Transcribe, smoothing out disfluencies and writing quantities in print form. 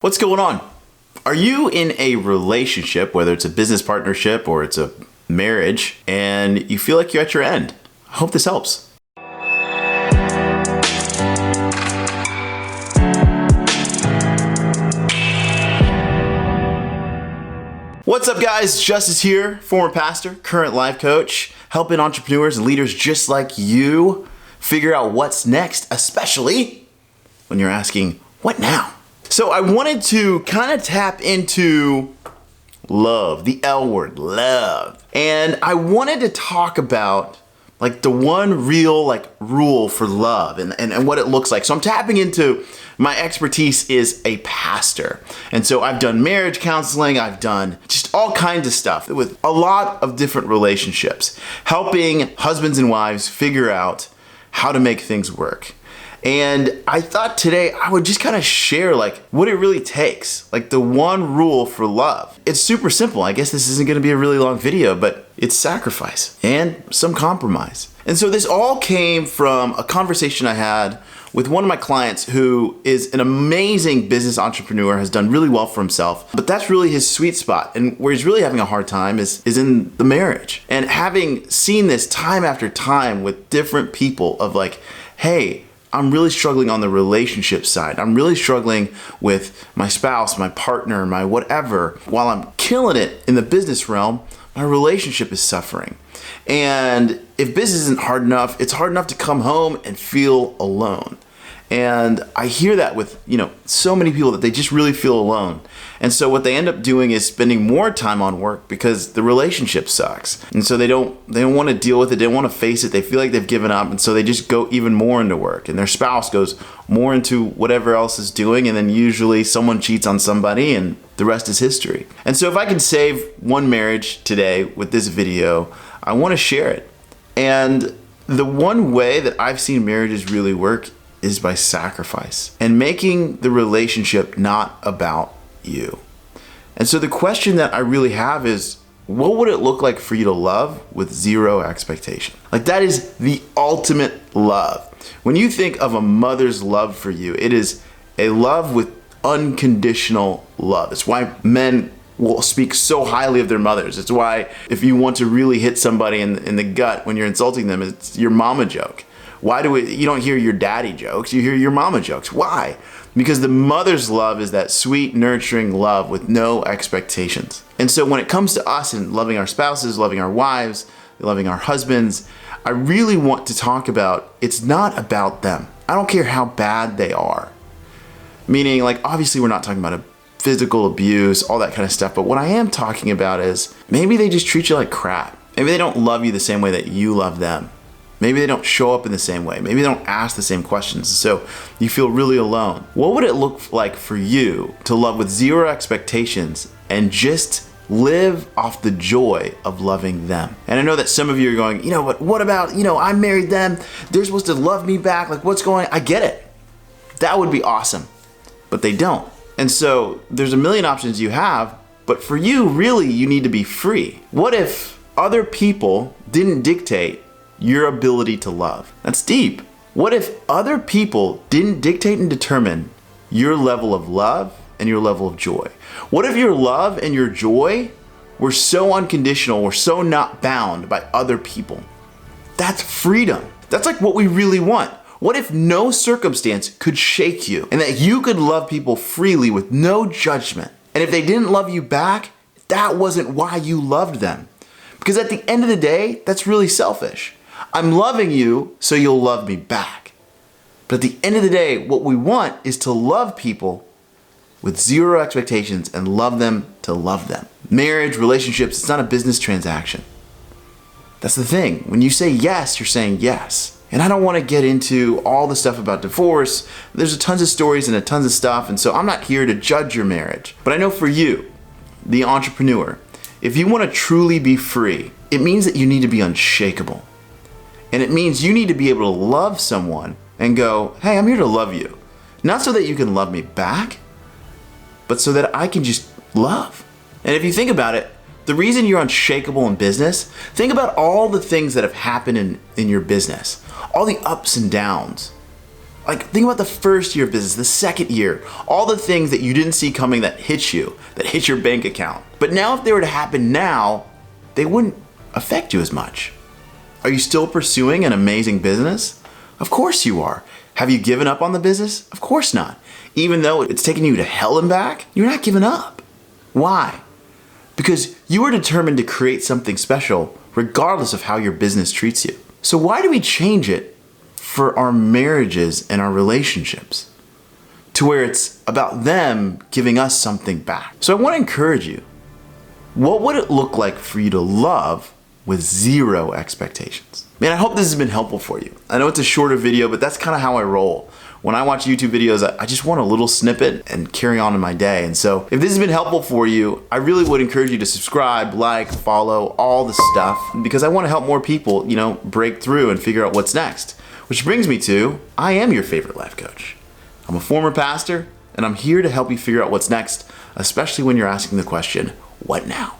What's going on? Are you in a relationship, whether it's a business partnership or it's a marriage, and you feel like you're at your end? I hope this helps. What's up, guys? Justice here, former pastor, current life coach, helping entrepreneurs and leaders just like you figure out what's next, especially when you're asking, what now? So I wanted to kind of tap into love, the L word, love. And I wanted to talk about like the one real rule for love and what it looks like. So I'm tapping into my expertise is a pastor. And so I've done marriage counseling, I've done just all kinds of stuff with a lot of different relationships, helping husbands and wives figure out how to make things work. And I thought today I would just kind of share what it really takes, the one rule for love. It's super simple. I guess this isn't going to be a really long video, but it's sacrifice and some compromise. And so this all came from a conversation I had with one of my clients who is an amazing business entrepreneur, has done really well for himself, but that's really his sweet spot. And where he's really having a hard time is in the marriage. And having seen this time after time with different people of hey, I'm really struggling on the relationship side. I'm really struggling with my spouse, my partner, my whatever. While I'm killing it in the business realm, my relationship is suffering. And if business isn't hard enough, it's hard enough to come home and feel alone. And I hear that with, so many people that they just really feel alone. And so what they end up doing is spending more time on work because the relationship sucks. And so they don't want to deal with it. They don't want to face it. They feel like they've given up. And so they just go even more into work. And their spouse goes more into whatever else is doing. And then usually someone cheats on somebody and the rest is history. And so if I can save one marriage today with this video, I want to share it. And the one way that I've seen marriages really work is by sacrifice and making the relationship not about you. And so the question that I really have is, what would it look like for you to love with zero expectation? That is the ultimate love. When you think of a mother's love for you, it is a love with unconditional love. It's why men will speak so highly of their mothers. It's why if you want to really hit somebody in the gut when you're insulting them, it's your mama joke. You don't hear your daddy jokes, you hear your mama jokes. Why? Because the mother's love is that sweet, nurturing love with no expectations. And so when it comes to us and loving our spouses, loving our wives, loving our husbands, I really want to talk about, it's not about them. I don't care how bad they are. Meaning, obviously we're not talking about a physical abuse, all that kind of stuff, but what I am talking about is maybe they just treat you like crap. Maybe they don't love you the same way that you love them. Maybe they don't show up in the same way. Maybe they don't ask the same questions. So you feel really alone. What would it look like for you to love with zero expectations and just live off the joy of loving them? And I know that some of you are going, but what about, I married them. They're supposed to love me back. What's going on? I get it. That would be awesome. But they don't. And so there's a million options you have. But for you, really, you need to be free. What if other people didn't dictate your ability to love? That's deep. What if other people didn't dictate and determine your level of love and your level of joy? What if your love and your joy were so unconditional, were so not bound by other people? That's freedom. That's what we really want. What if no circumstance could shake you and that you could love people freely with no judgment? And if they didn't love you back, that wasn't why you loved them. Because at the end of the day, that's really selfish. I'm loving you so you'll love me back. But at the end of the day, what we want is to love people with zero expectations and love them to love them. Marriage, relationships, it's not a business transaction. That's the thing. When you say yes, you're saying yes. And I don't want to get into all the stuff about divorce. There's tons of stories and tons of stuff. And so I'm not here to judge your marriage. But I know for you, the entrepreneur, if you want to truly be free, it means that you need to be unshakable. And it means you need to be able to love someone and go, hey, I'm here to love you. Not so that you can love me back, but so that I can just love. And if you think about it, the reason you're unshakable in business, think about all the things that have happened in your business, all the ups and downs. Like, think about the first year of business, the second year, all the things that you didn't see coming that hit you, that hit your bank account. But now if they were to happen now, they wouldn't affect you as much. Are you still pursuing an amazing business? Of course you are. Have you given up on the business? Of course not. Even though it's taken you to hell and back, you're not giving up. Why? Because you are determined to create something special regardless of how your business treats you. So why do we change it for our marriages and our relationships to where it's about them giving us something back? So I want to encourage you. What would it look like for you to love with zero expectations? Man, I hope this has been helpful for you. I know it's a shorter video, but that's kind of how I roll. When I watch YouTube videos, I just want a little snippet and carry on in my day. And so if this has been helpful for you, I really would encourage you to subscribe, like, follow, all the stuff, because I want to help more people, break through and figure out what's next. Which brings me to, I am your favorite life coach. I'm a former pastor, and I'm here to help you figure out what's next, especially when you're asking the question, what now?